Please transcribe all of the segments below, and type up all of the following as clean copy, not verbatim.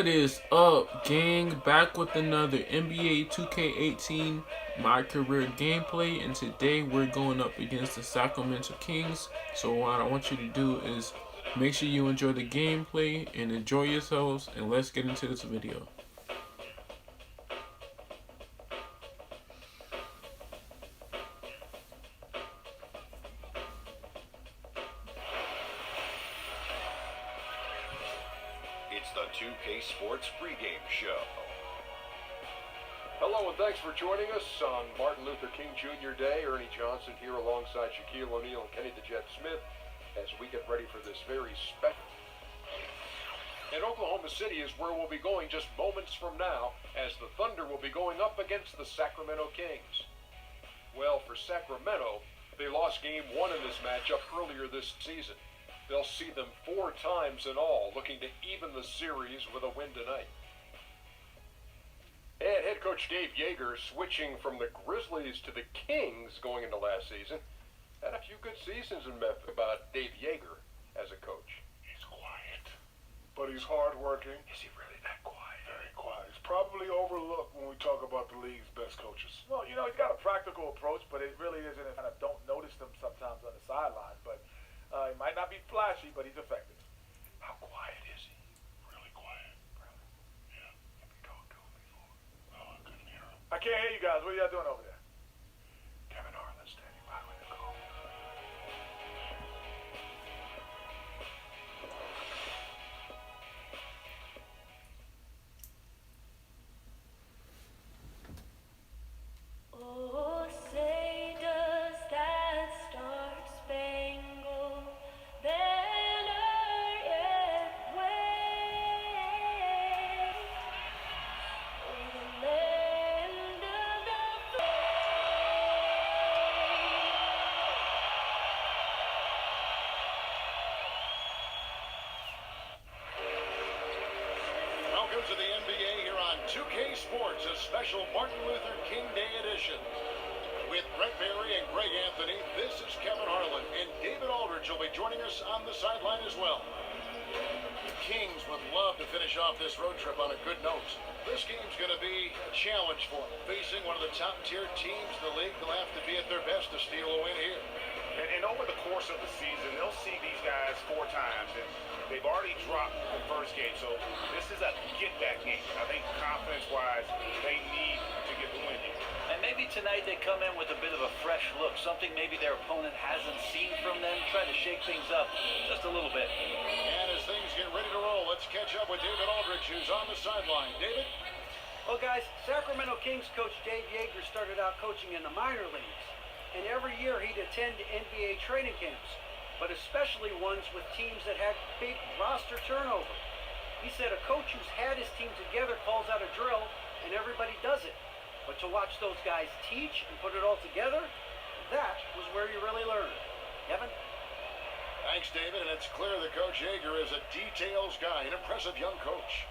What is up, gang? Back with another NBA 2K18 My Career gameplay, and today we're going up against the Sacramento Kings. So what I want you to do is make sure you enjoy the gameplay and enjoy yourselves, and let's get into this video. It's the 2K Sports pregame show. Hello and thanks for joining us on Martin Luther King Jr. Day. Ernie Johnson here alongside Shaquille O'Neal and Kenny the Jet Smith as we get ready for this very special. And Oklahoma City is where we'll be going just moments from now as the Thunder will be going up against the Sacramento Kings. Well, for Sacramento, they lost game one in this matchup earlier this season. They'll see them 4 times in all, looking to even the series with a win tonight. And head coach Dave Yeager switching from the Grizzlies to the Kings going into last season. Had a few good seasons in Memphis about Dave Yeager as a coach. He's quiet, but he's hardworking. Is he really that quiet? Very quiet. He's probably overlooked when we talk about the league's best coaches. Well, you know, he's got a practical approach, but it really isn't. I don't notice them sometimes on the sideline, but he might not be flashy, but he's effective. How quiet is he? Really quiet. Really? Yeah. Have you talked to him before? No, I couldn't hear him. I can't hear you guys. What are y'all doing over there? Kevin Harlan standing by with the call. Oh, say does that star-spangled banner yet wave o'er the land of the Welcome to the NBA here on 2K Sports, a special Martin Luther King Day edition. With Brett Barry and Greg Anthony, this is Kevin Harlan, and David Aldridge will be joining us on the sideline as well. The Kings would love to finish off this road trip on a good note. This game's going to be a challenge for them. Facing one of the top-tier teams in the league, they'll have to be at their best to steal a win here. And over the course of the season, they'll see these guys 4 times, and they've already dropped the first game. So this is a get-back game. I think confidence-wise, they need to get the win here. And maybe tonight they come in with a bit of a fresh look, something maybe their opponent hasn't seen from them, try to shake things up just a little bit. And as things get ready to roll, let's catch up with David Aldridge, who's on the sideline. David? Well, guys, Sacramento Kings coach Dave Yeager started out coaching in the minor leagues. And every year he'd attend NBA training camps, but especially ones with teams that had big roster turnover. He said a coach who's had his team together calls out a drill, and everybody does it. But to watch those guys teach and put it all together, that was where you really learned. Kevin? Thanks, David, and it's clear that Coach Yeager is a details guy, an impressive young coach.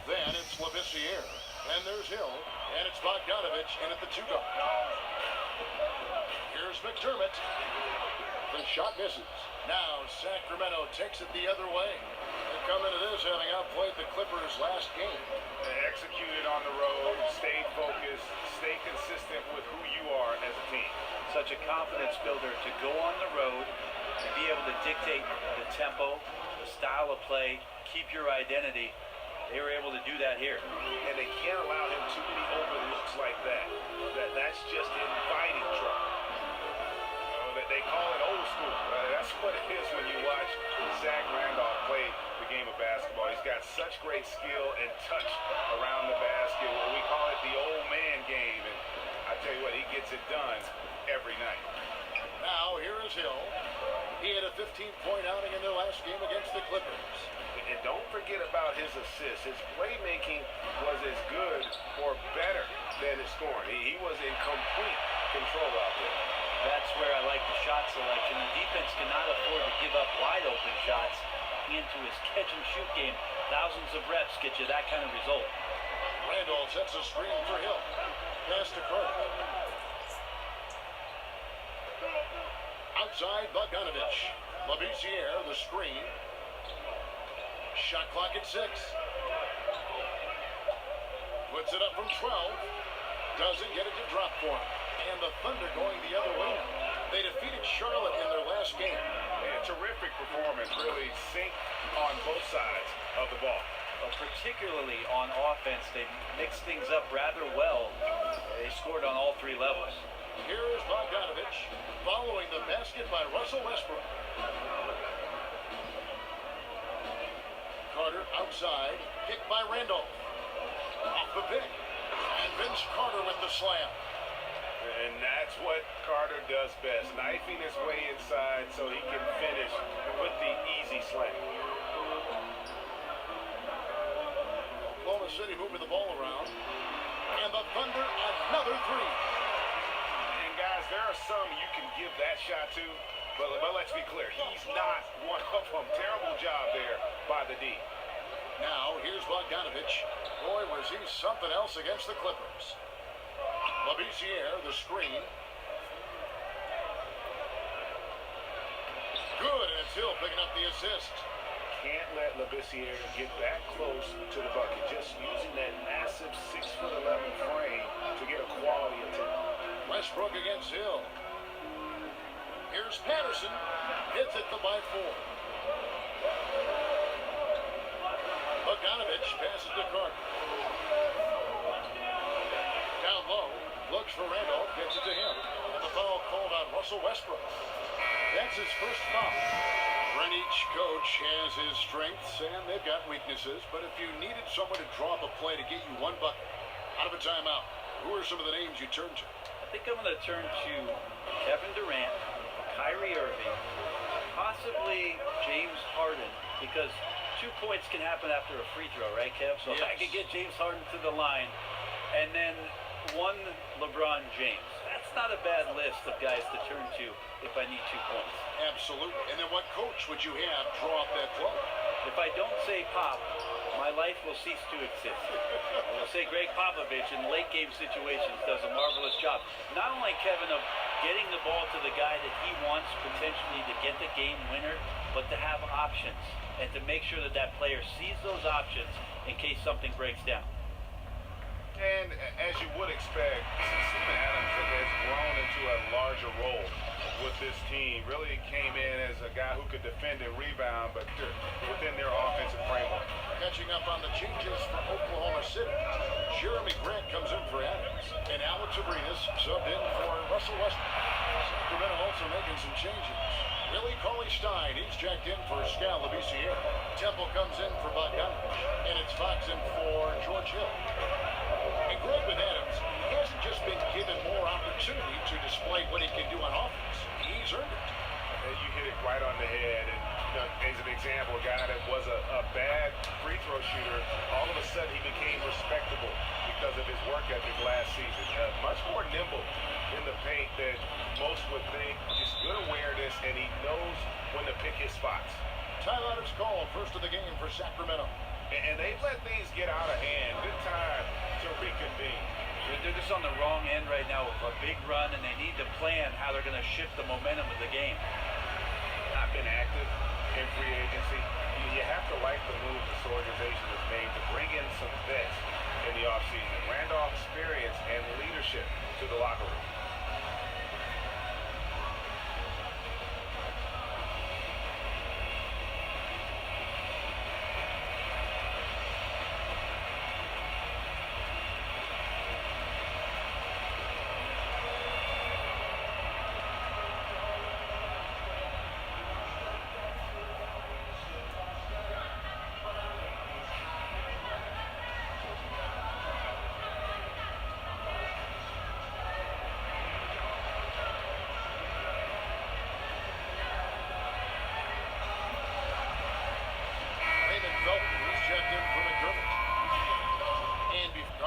Then it's Labissiere, and there's Hill, and it's Bogdanovich in at the 2 guard. Here's McDermott. The shot misses. Now Sacramento takes it the other way. They come into this having outplayed the Clippers last game. They executed on the road, stay focused, stay consistent with who you are as a team. Such a confidence builder to go on the road and be able to dictate the tempo, the style of play, keep your identity. They were able to do that here. And they can't allow him too many overlooks like that. That's just inviting trouble. You know, they call it old school. That's what it is when you watch Zach Randolph play the game of basketball. He's got such great skill and touch around the basket. We call it the old man game. And I tell you what, he gets it done every night. Now here is Hill. He had a 15-point outing in their last game against the Clippers. And don't forget about his assists. His playmaking was as good or better than his scoring. He was in complete control out there. That's where I like the shot selection. The defense cannot afford to give up wide open shots into his catch and shoot game. Thousands of reps get you that kind of result. Randolph sets a screen for Hill. Pass to Carter. Outside Bogdanovich. Labissiere, the screen. Shot clock at 6. Puts it up from 12. Doesn't get it to drop for him. And the Thunder going the other way now. They defeated Charlotte in their last game. A terrific performance, really synced on both sides of the ball. Particularly on offense, they mixed things up rather well. They scored on all three levels. Here is Bogdanovich following the basket by Russell Westbrook. Carter outside, picked by Randolph. Off the pick. And Vince Carter with the slam. And that's what Carter does best, knifing his way inside so he can finish with the easy slam. Oklahoma City moving the ball around. And the Thunder, another three. And guys, there are some you can give that shot to, but let's be clear, he's not one of them. Terrible job there by the D. Now, here's Bogdanovich. Boy, was he something else against the Clippers. Labissiere, the screen. Good, and it's Hill picking up the assist. Can't let Labissiere get that close to the bucket. Just using that massive 6'11" frame to get a quality attempt. Westbrook against Hill. Here's Patterson. Hits it by 4. Bogdanovich passes to Carter. Down low. Looks for Randolph. Gets it to him. And the foul called on Russell Westbrook. That's his first foul. And each coach has his strengths and they've got weaknesses. But if you needed someone to draw up a play to get you one bucket out of a timeout, who are some of the names you turn to? I think I'm going to turn to Kevin Durant, Kyrie Irving, possibly James Harden, because 2 points can happen after a free throw, right, Kev? So yes. I could get James Harden to the line, and then one LeBron James. That's not a bad list of guys to turn to if I need 2 points. Absolutely. And then what coach would you have draw up that play? If I don't say Pop, my life will cease to exist. I'll say Greg Popovich in late game situations does a marvelous job. Not only, Kevin, of getting the ball to the guy that he wants potentially to get the game winner, but to have options and to make sure that that player sees those options in case something breaks down. And as you would expect, Steven Adams has grown into a larger role with this team. Really came in as a guy who could defend and rebound, but within their offensive framework. Catching up on the changes for Oklahoma City. Jeremy Grant comes in for Adams. And Alex Abrinas subbed in for Russell Westbrook. Sacramento also making some changes. Willie Cauley-Stein, he's checked in for Skal Labissiere. Temple comes in for Bogdanovich. And it's Fox in for George Hill. And Greg Adams hasn't just been given more opportunity to display what he can do on offense. He's earned it. And you hit it right on the head. And as an example, a guy that was a bad free throw shooter, all of a sudden he became respectable because of his work ethic last season. Much more nimble in the paint than most would think. Just good awareness, and he knows when to pick his spots. Timeout is called, first of the game for Sacramento. And they've let things get out of hand. Good time to reconvene. They're just on the wrong end right now with a big run, and they need to plan how they're going to shift the momentum of the game. Not been active in free agency. You have to like the moves this organization has made to bring in some vets in the offseason. Randolph experience and leadership to the locker room.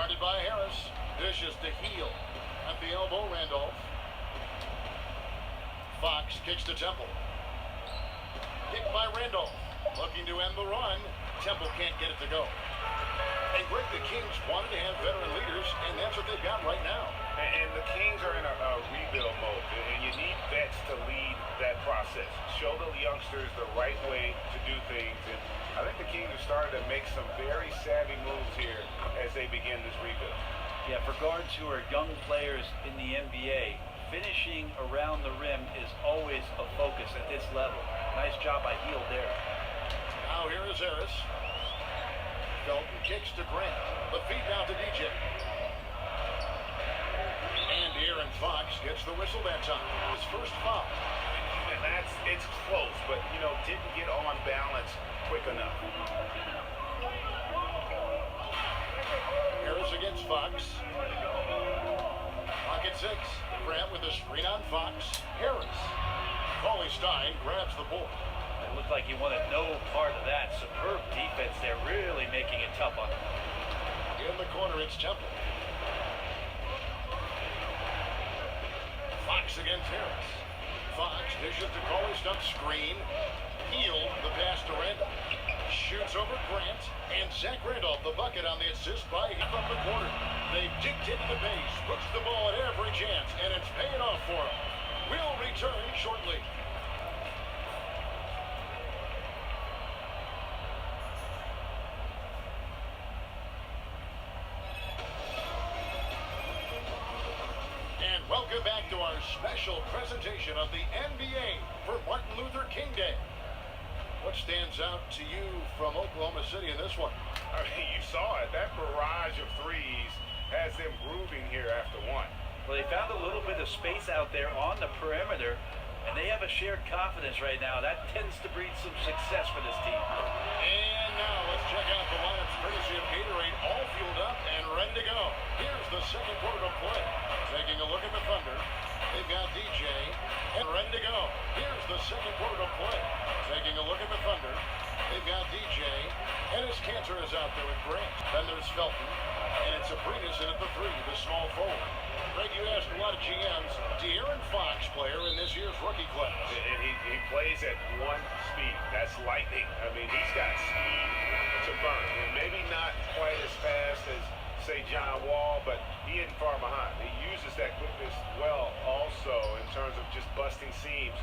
Guarded by Harris. Dishes to Heel. At the elbow, Randolph. Fox kicks to Temple. Kick by Randolph. Looking to end the run. Temple can't get it to go. And Greg, the Kings wanted to have veteran leaders, and that's what they've got right now. And the Kings are in a rebuild mode, and you need vets to lead that process. Show the youngsters the right way to do things, and I think the Kings have started to make some very savvy moves here as they begin this rebuild. Yeah, for guards who are young players in the NBA, finishing around the rim is always a focus at this level. Nice job by Heel there. Now here is Harris. Felton kicks to Grant. The feed down to DJ. And Aaron Fox gets the whistle that time. His first foul. And it's close, but, didn't get on balance quick enough. Harris against Fox. Pocket 6. Grant with a screen on Fox. Harris. Cauley Stein grabs the ball. It looked like he wanted no part of that. Superb defense there, really making it tough on him. In the corner, it's Temple. Fox against Harris. Fox dishes to Cauley Stein. Screen. Heel, the pass to Randolph. Shoots over Grant. And Zach Randolph, the bucket on the assist by him from the corner. They've dictated the pace. Puts the ball at every chance. And it's paying off for him. We'll return shortly. Welcome back to our special presentation of the NBA for Martin Luther King Day. What stands out to you from Oklahoma City in this one? I mean, you saw it. That barrage of threes has them grooving here after one. Well, they found a little bit of space out there on the perimeter, and they have a shared confidence right now. That tends to breed some success for this team. And now let's check out the lineups courtesy of Gatorade, all fueled up and ready to go. Here's the second quarter of play. Taking a look at the Thunder. They've got DJ and ready to go. Here's the second quarter of play. Taking a look at the Thunder. They've got DJ and his cancer is out there with Grant. Then there's Felton and it's Abrinas in at the 3, the small forward. Greg, you asked a lot of GMs. De'Aaron Fox, player in this year's rookie class. And he plays at one speed. That's lightning. I mean, he's got speed to burn. And maybe not quite as fast as, say, John Wall, but he isn't far behind. He uses that quickness well also in terms of just busting seams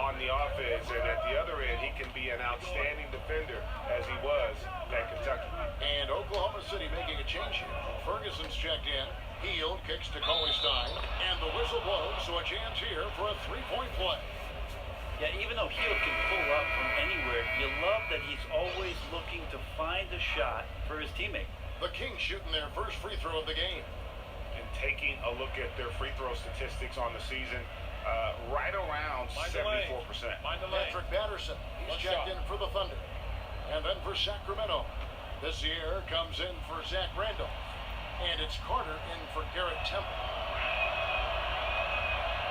on the offense. And at the other end, he can be an outstanding defender as he was at Kentucky. And Oklahoma City making a change here. Ferguson's checked in. Heel kicks to Cauley Stein. And the whistle blows, so a chance here for a three-point play. Yeah, even though Heel can pull up from anywhere, you love that he's always looking to find a shot for his teammate. The Kings shooting their first free throw of the game. And taking a look at their free throw statistics on the season, right around 74%. Patrick Patterson, he's checked in for the Thunder. And then for Sacramento, this year comes in for Zach Randolph. And it's Carter in for Garrett Temple.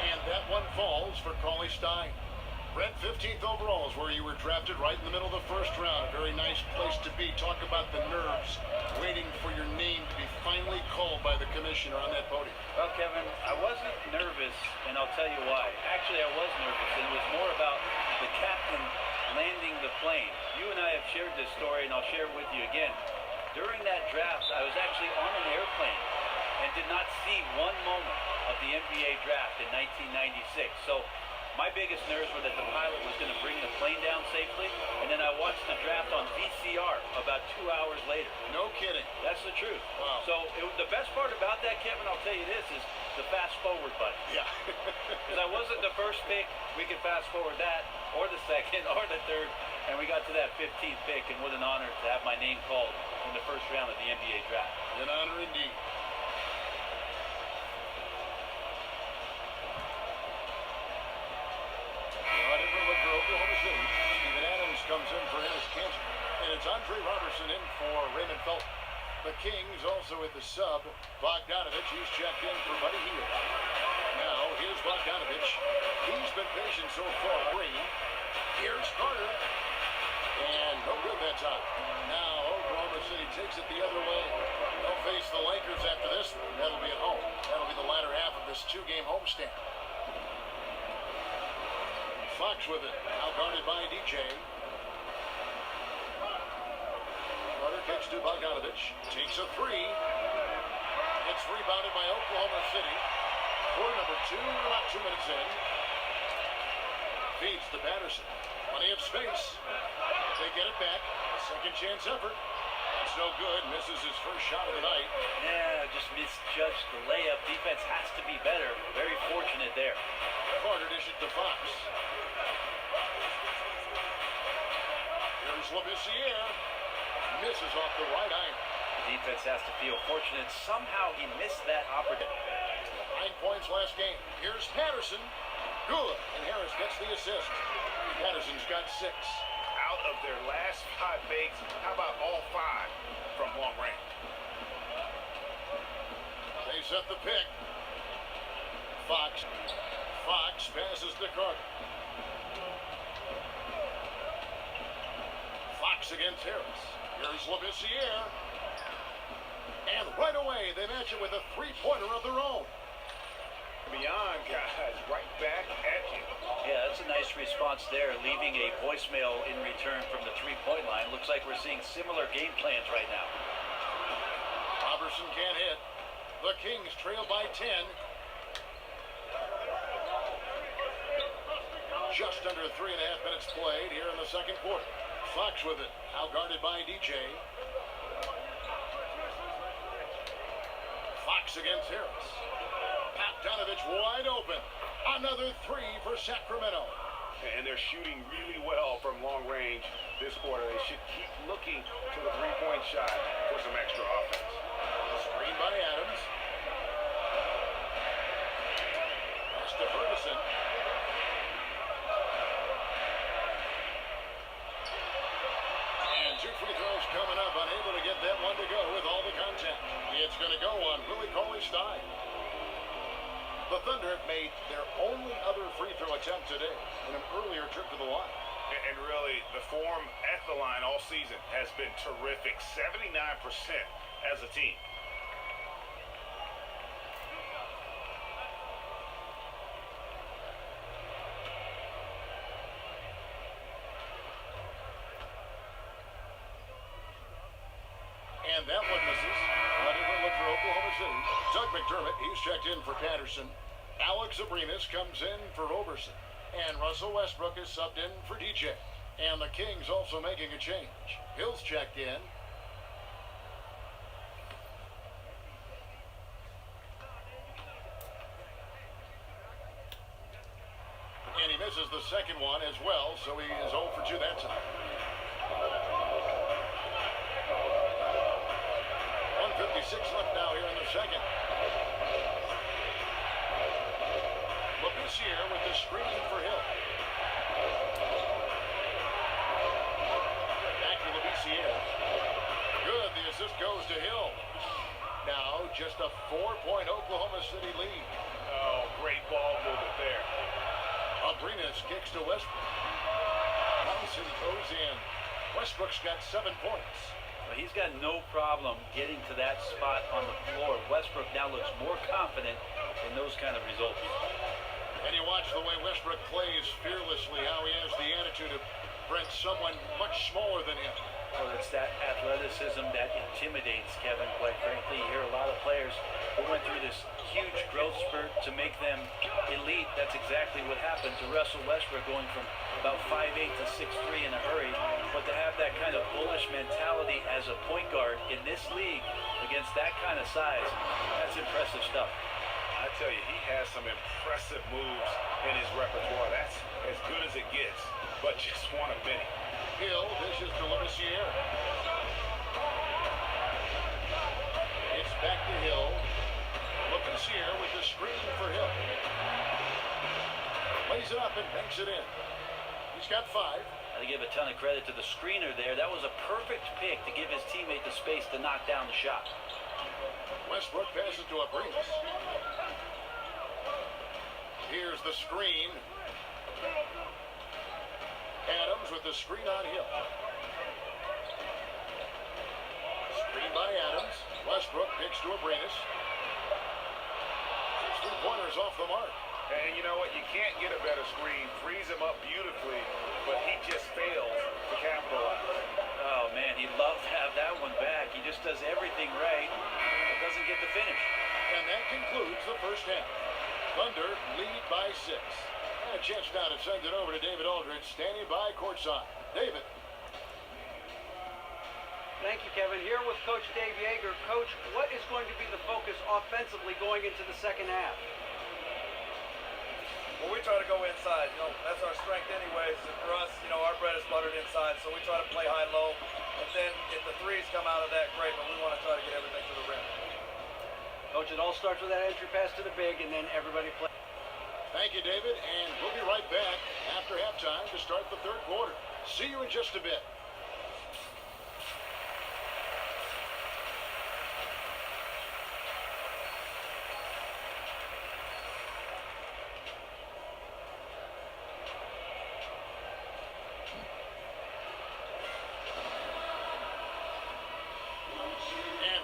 And that one falls for Cauley Stein. Brent, 15th overall is where you were drafted, right in the middle of the first round. A very nice place to be. Talk about the nerves, waiting for your name to be finally called by the commissioner on that podium. Well, Kevin, I wasn't nervous, and I'll tell you why. Actually, I was nervous, and it was more about the captain landing the plane. You and I have shared this story, and I'll share it with you again. During that draft, I was actually on an airplane and did not see one moment of the NBA draft in 1996. So my biggest nerves were that the pilot was going to bring the plane down safely, and then I watched the draft on VCR about 2 hours later. No kidding. That's the truth. Wow. So the best part about that, Kevin, I'll tell you this, is the fast forward button. Yeah. Because I wasn't the first pick. We could fast forward that, or the second, or the third, and we got to that 15th pick, and what an honor to have my name called in the first round of the NBA draft. An honor indeed. A different look for Oklahoma City. Steven Adams comes in for Ennis Cantor. And it's Andre Robertson in for Raymond Felton. The Kings also with the sub, Bogdanovich. He's checked in for Buddy Hield. Now, here's Bogdanovich. He's been patient so far. Here's Carter. And no good that time. Now, Oklahoma City takes it the other way. They'll face the lane. Lakers after this one. That'll be at home. That'll be the latter half of this two-game homestand. Fox with it. Now guarded by DJ. Carter kicks to Bogdanovich. Takes a three. It's rebounded by Oklahoma City. Quarter number 2, about 2 minutes in. Feeds to Patterson. Plenty of space. They get it back. Second chance effort. That's no good. Misses his first shot of the night. Yeah, just misjudged the layup. Defense has to be better. Very fortunate there. Carter dishes to Fox. Here's Labissiere. Misses off the right iron. Defense has to feel fortunate. Somehow he missed that opportunity. 9 points last game. Here's Patterson. Good. And Harris gets the assist. Patterson's got 6. Out of their last 5 makes, how about all 5 from long range? They set the pick. Fox passes to Carter. Fox against Harris. Here's Labissiere. And right away, they match it with a three-pointer of their own. Beyond, guys, right back at you. Yeah, that's a nice response there, leaving a voicemail in return from the three-point line. Looks like we're seeing similar game plans right now. Robertson can't hit. The Kings trail by 10. Just under 3.5 minutes played here in the second quarter. Fox with it. Now guarded by DJ. Fox against Harris. Bogdanovich wide open. Another three for Sacramento. And they're shooting really well from long range this quarter. They should keep looking to the three-point shot for some extra offense. Screen by Adams. Pass to Ferguson. And 2 free throws coming up. Unable to get that one to go with all the contact. It's going to go on Willie Cauley-Stein. The Thunder have made their only other free throw attempt today in an earlier trip to the line. And really, the form at the line all season has been terrific. 79% as a team. And that one misses. A different look for Oklahoma City. Doug McDermott, he's checked in for Patterson. Alex Abrinas comes in for Roberson. And Russell Westbrook is subbed in for DJ. And the Kings also making a change. Hill's checked in. And he misses the second one as well, so he is 0 for 2 that time. 1:56 left now here in the second. Labissiere with the screen for Hill. Back to Labissiere. Good, the assist goes to Hill. Now just a 4-point Oklahoma City lead. Oh, great ball movement there. Abrinas kicks to Westbrook. Thompson goes in. Westbrook's got 7 points. Well, he's got no problem getting to that spot on the floor. Westbrook now looks more confident in those kind of results. And you watch the way Westbrook plays fearlessly, how he has the attitude of Brent, someone much smaller than him. Well, it's that athleticism that intimidates Kevin, quite frankly. You hear a lot of players who went through this huge growth spurt to make them elite. That's exactly what happened to Russell Westbrook, going from about 5'8" to 6'3" in a hurry. But to have that kind of bullish mentality as a point guard in this league against that kind of size, that's impressive stuff. I tell you, he has some impressive moves in his repertoire. That's as good as it gets, but just one of many. Hill dishes to Labissiere. It's back to Hill. Labissiere with the screen for Hill. Lays it up and banks it in. He's got 5. Got to give a ton of credit to the screener there. That was a perfect pick to give his teammate the space to knock down the shot. Westbrook passes to Abrinas. Here's the screen. Adams with the screen on Hill. Screen by Adams. Westbrook picks to Abrines. 3-pointers off the mark. And you know what? You can't get a better screen. Frees him up beautifully, but he just fails to capitalize. Oh, man, he'd love to have that one back. He just does everything right, but doesn't get the finish. And that concludes the first half. Thunder lead by 6. And a chance now to send it over to David Aldridge, standing by courtside. David. Thank you, Kevin. Here with Coach Dave Yeager. Coach, what is going to be the focus offensively going into the second half? Well, we try to go inside. You know, that's our strength anyways. And for us, you know, our bread is buttered inside, so we try to play high-low. And then if the threes come out of that, great, but we want to try to get everything to the rim. Coach, it all starts with that entry pass to the big, and then everybody plays. Thank you, David, and we'll be right back after halftime to start the third quarter. See you in just a bit.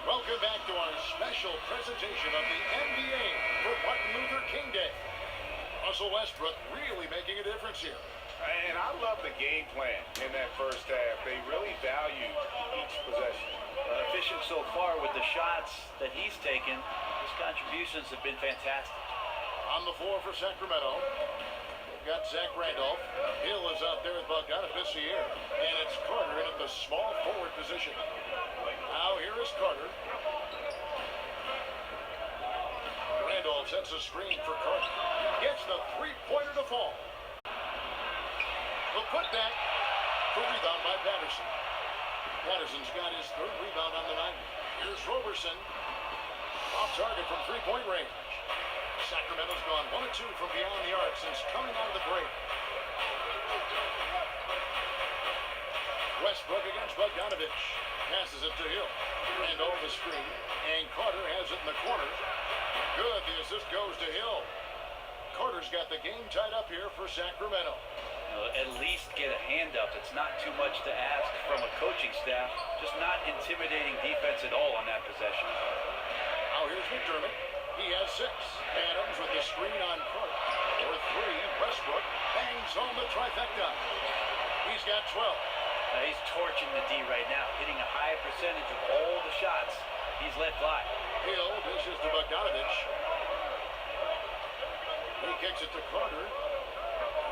Welcome back to our special presentation of the NBA for Martin Luther King Day. Russell Westbrook really making a difference here. And I love the game plan in that first half. They really value each possession. Efficient so far with the shots that he's taken. His contributions have been fantastic. On the floor for Sacramento, we've got Zach Randolph. Hill is out there with Bogdanovich here. And it's Carter in at the small forward position. Now here is Carter. Randolph sets a screen for Carter. Gets the three-pointer to fall. The putback for rebound by Patterson. Patterson's got his third rebound on the night. Here's Roberson. Off target from three-point range. Sacramento's gone 1 of 2 from beyond the arc since coming out of the break. Westbrook against Bogdanovich. Passes it to Hill. Randolph the screen. And Carter has it in the corner. Good. The assist goes to Hill. Carter's got the game tied up here for Sacramento. At least get a hand up. It's not too much to ask from a coaching staff. Just not intimidating defense at all on that possession. Now here's McDermott. He has 6. Adams with the screen on Carter. For 3, Westbrook bangs home the trifecta. He's got 12. He's torching the D right now, hitting a high percentage of all the shots he's let fly. Hill dishes to Bogdanovich. He kicks it to Carter.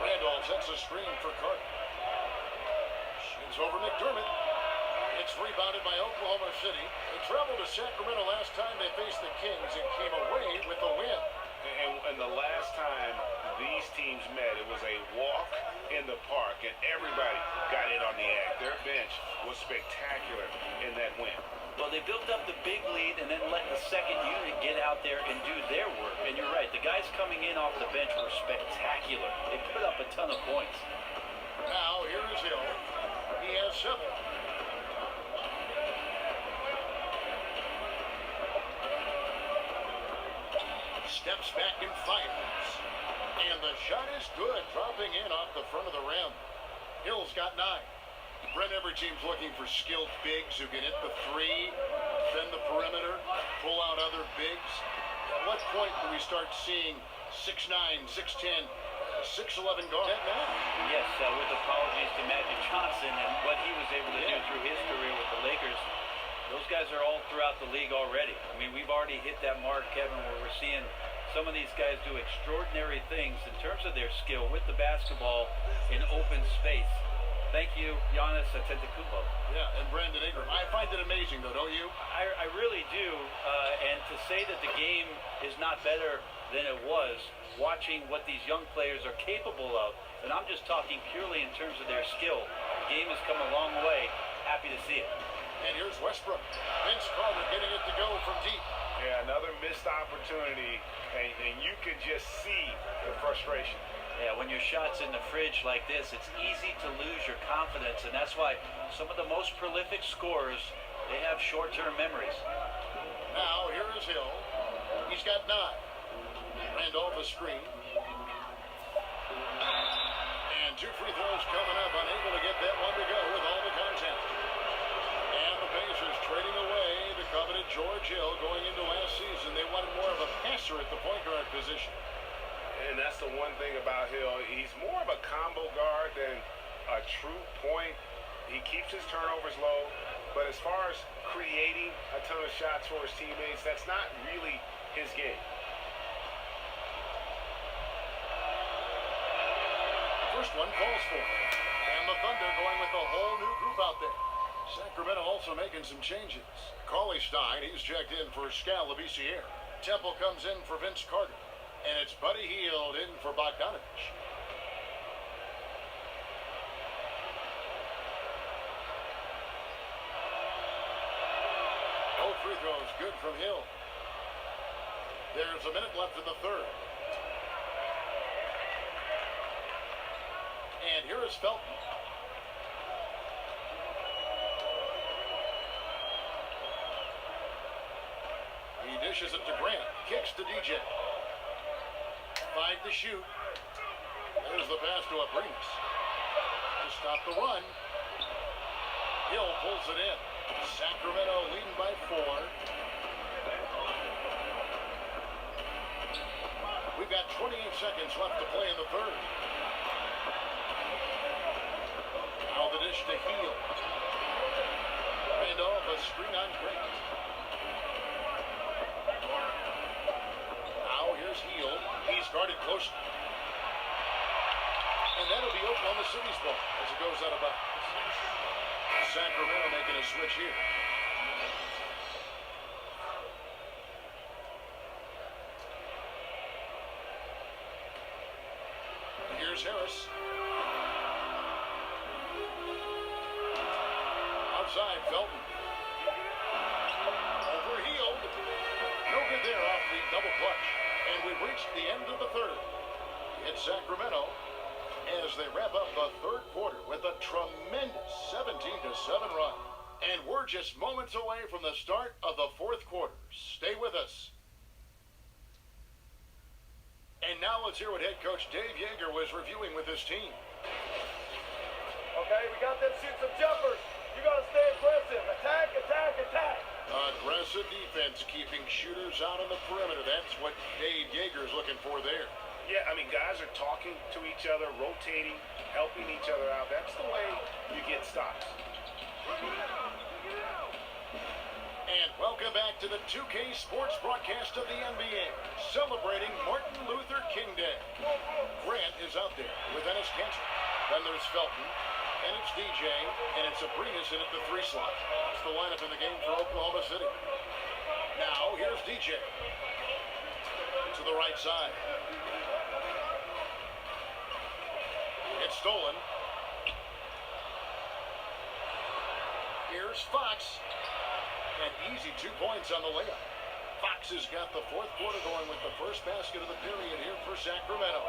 Randolph sets a screen for Carter. Shoots over McDermott. It's rebounded by Oklahoma City. They traveled to Sacramento last time they faced the Kings and came away with a win. And the last time these teams met, it was a walk in the park, and everybody got in on the act. Their bench was spectacular in that win. Well, they built up the big lead and then let the second unit get out there and do their work. And you're right, the guys coming in off the bench were spectacular. They put up a ton of points. Now, here is Hill. He has 7. Steps back and fires. And the shot is good, dropping in off the front of the rim. Hill's got 9. Brent, every team's looking for skilled bigs who can hit the 3, defend the perimeter, pull out other bigs. At what point do we start seeing 6'9", 6'10", 6'11" guard now? Yes, with apologies to Magic Johnson and what he was able to do through his career with the Lakers. Those guys are all throughout the league already. I mean, we've already hit that mark, Kevin, where we're seeing some of these guys do extraordinary things in terms of their skill with the basketball in open space. Thank you, Giannis Antetokounmpo. Yeah, and Brandon Ingram. I find it amazing, though, don't you? I really do. And to say that the game is not better than it was, watching what these young players are capable of, and I'm just talking purely in terms of their skill. The game has come a long way. Happy to see it. And here's Westbrook. Vince Carter getting it to go from deep. Yeah, another missed opportunity, and you can just see the frustration. Yeah, when your shot's in the fridge like this, it's easy to lose your confidence, and that's why some of the most prolific scorers, they have short-term memories. Now, here is Hill. He's got 9. Randolph a screen. And 2 free throws coming up, unable to get that one to go with all the contact. And the Pacers trading away coveted George Hill going into last season. They wanted more of a passer at the point guard position. And that's the one thing about Hill. He's more of a combo guard than a true point. He keeps his turnovers low, but as far as creating a ton of shots for his teammates, that's not really his game. First one falls for him. And the Thunder going with a whole new group out there. Sacramento also making some changes. Cauley Stein, he's checked in for Skal Labissiere. Temple comes in for Vince Carter. And it's Buddy Hield in for Bogdanovich. No free throws, good from Hill. There's a minute left in the third. And here is Felton. He dishes it to Grant. Kicks to DJ. 5 to shoot. There's the pass to Abrinas. To stop the run. Hill pulls it in. Sacramento leading by 4. We've got 28 seconds left to play in the third. Now the dish to Hield. And off a screen on Grant. Now here's Hield. He's guarded closely. And that'll be Oklahoma City's ball as it goes out of bounds. Sacramento making a switch here. Here's Harris. Outside, Felton. Over Hield. No good there off the double clutch. And we've reached the end of the third. It's Sacramento as they wrap up the third quarter with a tremendous 17-7 run. And we're just moments away from the start of the fourth quarter. Stay with us. And now let's hear what head coach Dave Yeager was reviewing with his team. Okay, we got them shooting some jumpers. You got to stay aggressive. Attack, attack, attack. Aggressive defense, keeping shooters out on the perimeter. That's what Dave Yeager is looking for there. Yeah, I mean, guys are talking to each other, rotating, helping each other out. That's the way you get stops. And welcome back to the 2K Sports broadcast of the NBA, celebrating Martin Luther King Day. Grant is out there with Ennis Cantor. Then there's Felton, and it's DJ, and it's Abrinas in at the 3 slot. That's the lineup in the game for Oklahoma City. Now, here's DJ. To the right side. It's stolen. Here's Fox. An easy 2 points on the layup. Fox has got the fourth quarter going with the first basket of the period here for Sacramento.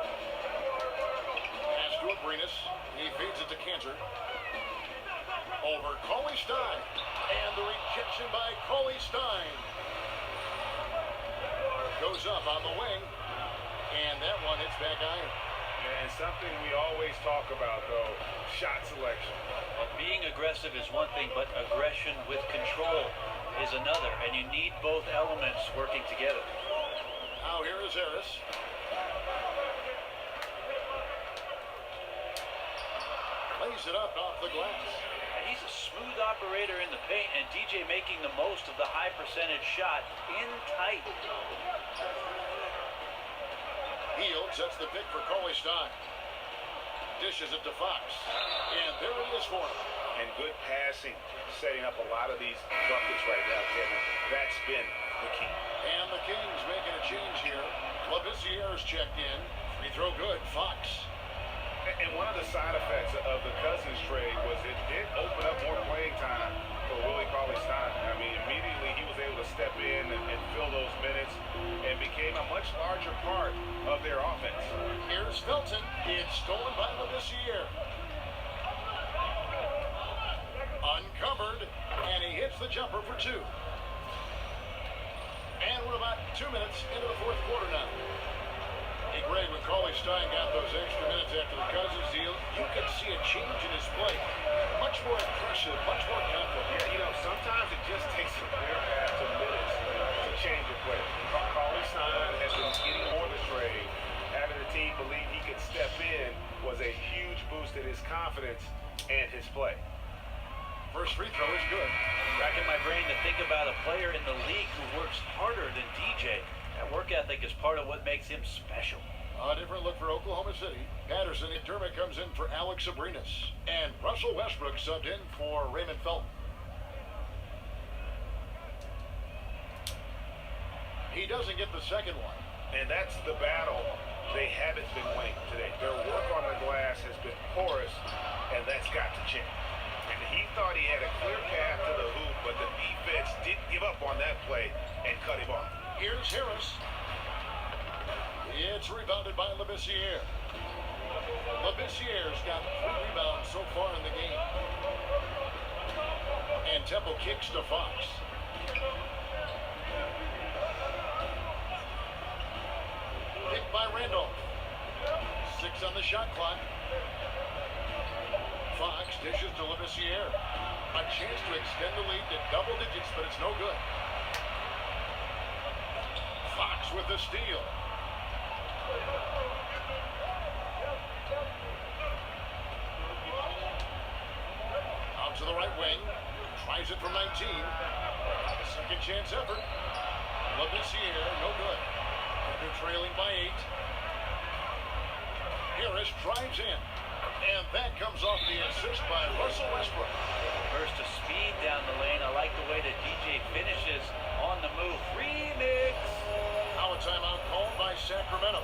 Pass to Abrinas. He feeds it to Cantor. Over Cauley Stein. And the rejection by Cauley Stein. Goes up on the wing. And that one hits back iron. And something we always talk about, though, shot selection. Well, being aggressive is one thing, but aggression with control is another, and you need both elements working together. Now here is Harris. Lays it up off the glass. And he's a smooth operator in the paint, and DJ making the most of the high percentage shot in tight. Hield sets the pick for Cauley Stein. Dishes it to Fox. And there it is for him. And good passing, setting up a lot of these buckets right now, Kevin. That's been the key. And the Kings making a change here. Labissiere's checked in. Free throw good. Fox. And one of the side effects of the Cousins trade was it did open up more playing time for Willie Cauley-Stein. I mean, immediately he was able to step in and fill those minutes and became a much larger part of their offense. Here's Felton. It's stolen by Labissiere. Uncovered, and he hits the jumper for 2. And we're about 2 minutes into the fourth quarter now. Hey, Greg, when Cauley-Stein got those extra minutes after the Cousins deal, you could see a change in his play. Much more aggressive, much more confident. Yeah, you know, sometimes it just takes a clear pass his confidence and his play. First free throw is good. Racking my brain to think about a player in the league who works harder than DJ. That work ethic is part of what makes him special. A different look for Oklahoma City. Patterson and Dermott comes in for Alex Abrinas. And Russell Westbrook subbed in for Raymond Felton. He doesn't get the second one. And that's the battle they haven't been winning today. Their work on the glass has been porous, and that's got to change. And he thought he had a clear path to the hoop, but the defense didn't give up on that play and cut him off. Here's Harris. It's rebounded by Labissiere. Labissiere's got 3 rebounds so far in the game. And Temple kicks to Fox. Picked by Randolph. 6 on the shot clock. Fox dishes to Labissiere. A chance to extend the lead to double digits, but it's no good. Fox with the steal. Out to the right wing. Tries it from 19. Second chance effort. Labissiere, no good. They're trailing by 8. Harris drives in. And that comes off the assist by Russell Westbrook. Burst of speed down the lane. I like the way that DJ finishes on the move. Remix. Now a timeout called by Sacramento.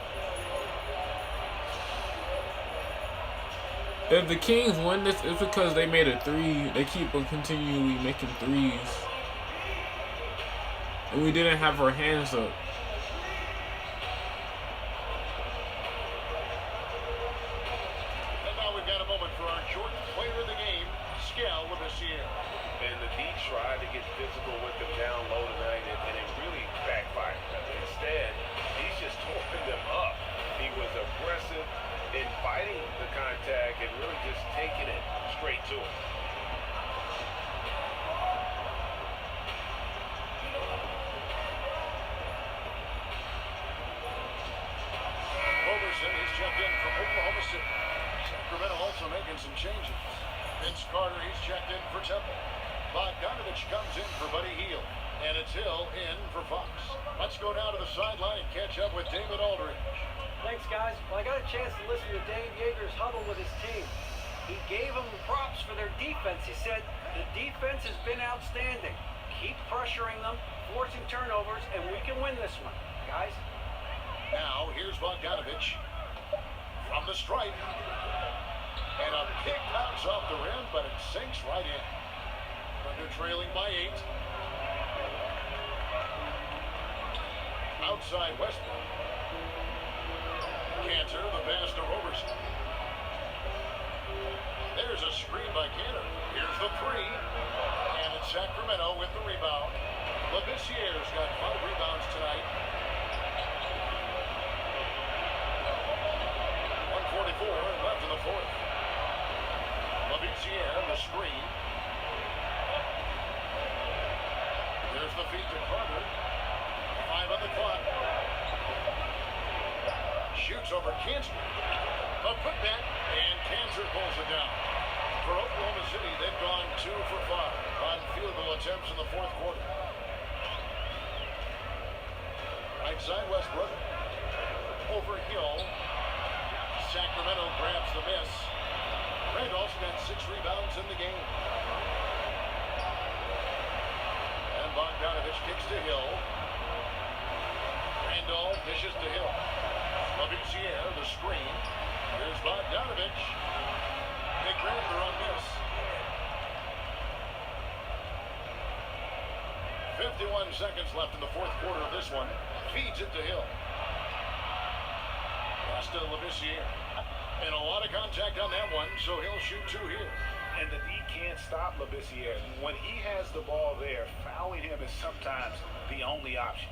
If the Kings win this, it's because they made a 3. They keep on continually making 3s. And we didn't have our hands up. And now we've got a moment for our Jordan player of the game, Scal Labissiere. And the D tried to get physical with them down low tonight, and it really backfired. Instead, he's just tore them up. He was aggressive in fighting the contact and really just taking it straight to him. Roberson, he's checked in from Oklahoma City. Sacramento also making some changes. Vince Carter, he's checked in for Temple. Bogdanovich comes in for Buddy Hield. And it's Hill in for Fox. Let's go down to the sideline and catch up with David Aldridge. Thanks, guys. Well, I got a chance to listen to Dave Yeager's huddle with his team. He gave them props for their defense. He said, the defense has been outstanding. Keep pressuring them, forcing turnovers, and we can win this one, guys. Now, here's Bogdanovich from the stripe. And a big bounce off the rim, but it sinks right in. Thunder trailing by 8. Outside Westbrook. Cantor, the pass to Roberson. There's a screen by Cantor. Here's the 3. And it's Sacramento with the rebound. Labissiere's got 5 rebounds tonight. 1:44 left in the fourth. Labissiere, the screen. There's the feed to Carter. 5 on the clock. Shoots over Cantor. A putback, and Cantor pulls it down. For Oklahoma City, they've gone 2 for 5 on field goal attempts in the fourth quarter. Right side Westbrook. Over Hill. Sacramento grabs the miss. Randolph's got 6 rebounds in the game. And Bogdanovich kicks to Hill. Randolph dishes to Hill. Labissiere, the screen. Here's Bogdanovich. They grab their own miss. 51 seconds left in the fourth quarter of this one. Feeds it to Hill. Pass to Labissiere. And a lot of contact on that one, so he'll shoot 2 here. And the D can't stop Labissiere. When he has the ball there, fouling him is sometimes the only option.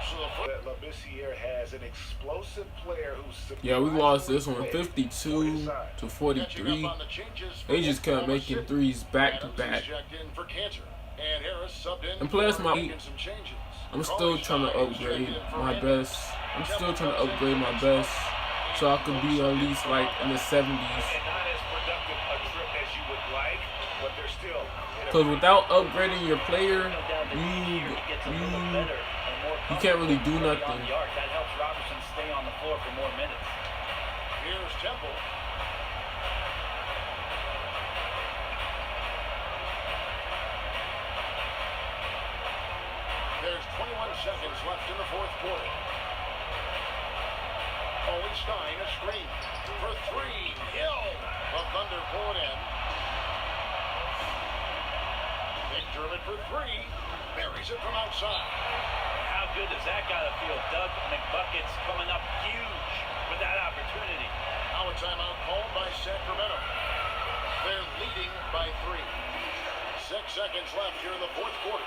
So the first. That Labissiere has an explosive player who's Yeah, we lost this one surprisingly quick 52 for his to size. 43. On the changes for They just kept Oklahoma making City. threes back to Adams back. is checked in for Cantor. And Harris subbed in And plus, for making some changes. I'm still trying to Carly Stein upgrade is checked in for my Henry. best. I'm still Temple trying to comes in upgrade for my Mitch best Moore. so I could be at And least like in the 70s. And not as productive a trip as you would like, but they're still in a Because without upgrading your player, No doubt that each year he gets a little better and more you can't really do comfortable nothing. beyond the arc. That helps Robertson stay on the floor for more minutes. Here's Temple. There's 21 seconds left in the fourth quarter. Ollie Stein, a screen for three. Hill. The Thunder pull it in. McDermott for three. Buries it from outside. How good does that gotta feel? Doug McBucket's coming up huge with that opportunity. Now a timeout called by Sacramento. They're leading by 3. 6 seconds left here in the fourth quarter.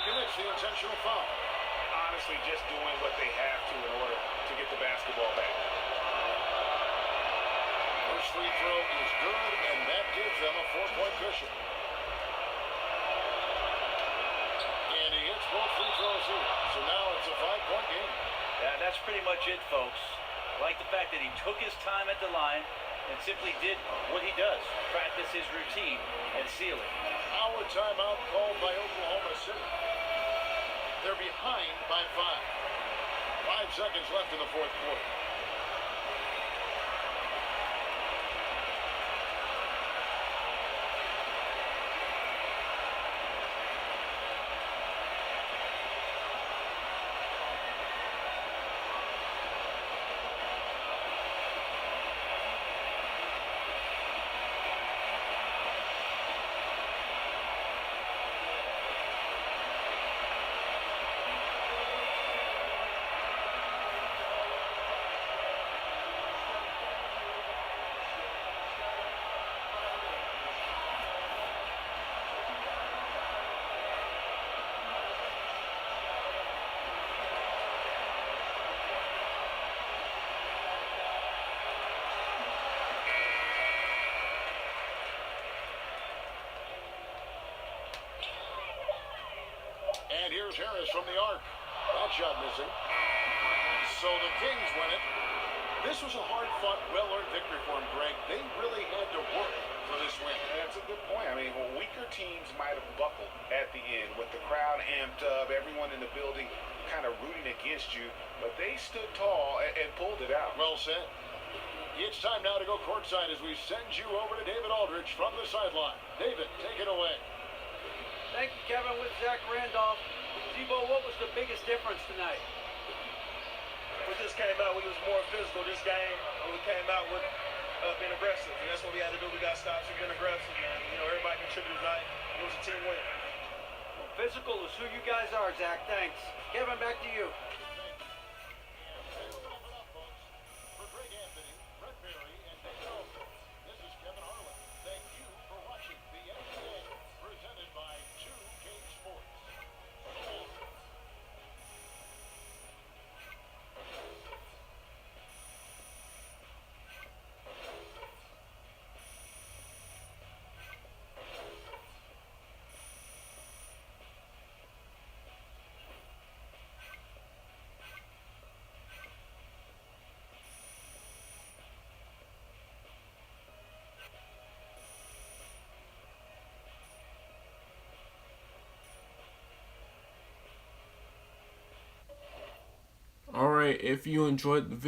Commits the intentional foul. honestly just doing what they have to in order to get the basketball back. First free throw is good, and that gives them a 4-point cushion. And he hits both free throws here. So now it's a 5-point game. Yeah, that's pretty much it, folks. I like the fact that he took his time at the line and simply did what he does, practice his routine and seal it. Now a timeout called by Oklahoma City. They're behind by 5. 5 seconds left in the fourth quarter. And here's Harris from the arc. That shot missing. So the Kings win it. This was a hard-fought, well-earned victory for them, Greg. They really had to work for this win. That's a good point. I mean, weaker teams might have buckled at the end with the crowd amped up, everyone in the building kind of rooting against you, but they stood tall and pulled it out. Well said. It's time now to go courtside as we send you over to David Aldridge from the sideline. David, take it away. Thank you, Kevin, with Zach Randolph. Zebo, what was the biggest difference tonight? We just came out, we was more physical this game. We came out with being aggressive, and that's what we had to do. We got stops and being aggressive, and everybody contributed tonight. It was a team win. Well, physical is who you guys are, Zach. Thanks. Kevin, back to you. For Greg Anthony, Brett Berry, and Nick Nelson, this is Kevin Harlan. Thank you for watching the NBA, presented by 2K Sports. if you enjoyed the video.